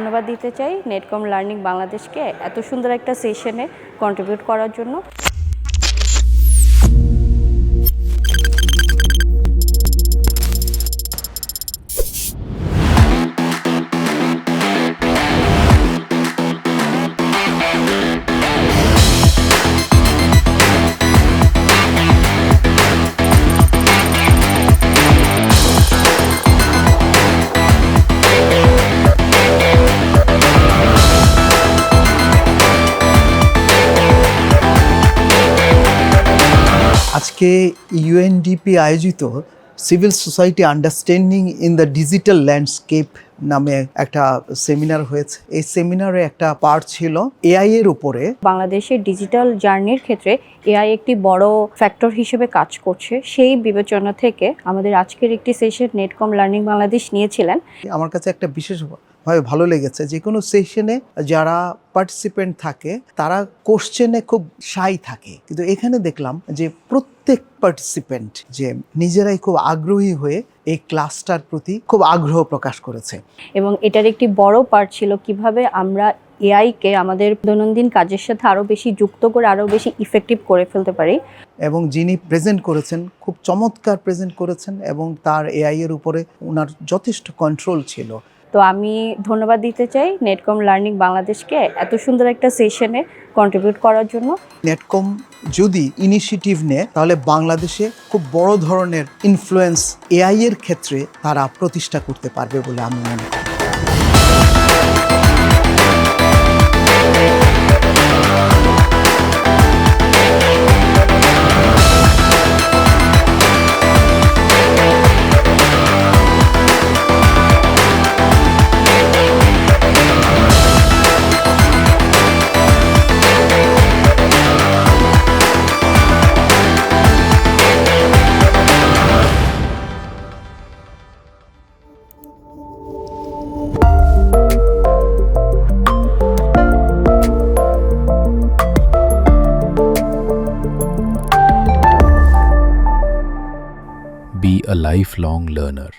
ধন্যবাদ দিতে চাই নেটকম লার্নিং বাংলাদেশকে এত সুন্দর একটা সেশনে কন্ট্রিবিউট করার জন্য। আজকে ইউএনডিপি আয়োজিত civil society understanding in the digital landscape নামে একটা সেমিনার হয়েছে। এই সেমিনারে একটা পার্ট ছিল এআই এর উপরে। বাংলাদেশের ডিজিটাল জার্নির ক্ষেত্রে এআই একটি বড় ফ্যাক্টর হিসেবে কাজ করছে, সেই বিবেচনা থেকে আমাদের আজকের একটি সেশন নেটকম লার্নিং বাংলাদেশ নিয়েছিলেন। আমার কাছে একটা বিশেষভাবে ভালো লেগেছে, যে কোনো সেশনে যারা পার্টিসিপেন্ট থাকে তারা কোশ্চেনে খুব শাই থাকে, কিন্তু এখানে দেখলাম যে প্রত্যেক পার্টিসিপেন্ট যে নিজেরাই খুব আগ্রহী হয়ে এই ক্লাসটার প্রতি খুব আগ্রহ প্রকাশ করেছে। এবং এটার একটি বড় পার্ট ছিল কিভাবে আমরা এআইকে আমাদের দৈনন্দিন কাজের সাথে আরও বেশি যুক্ত করে আরও বেশি ইফেক্টিভ করে ফেলতে পারি। এবং যিনি প্রেজেন্ট করেছেন খুব চমৎকার প্রেজেন্ট করেছেন, এবং তার এআই এর উপরে ওনার যথেষ্ট কন্ট্রোল ছিল। তো আমি ধন্যবাদ দিতে চাই নেটকম লার্নিং বাংলাদেশকে এত সুন্দর একটা সেশনে কন্ট্রিবিউট করার জন্য। নেটকম যদি ইনিশিয়েটিভ নেয় তাহলে বাংলাদেশে খুব বড় ধরনের ইনফ্লুয়েন্স এআই এর ক্ষেত্রে তারা প্রতিষ্ঠা করতে পারবে বলে আমি মনে করি। Be a lifelong learner.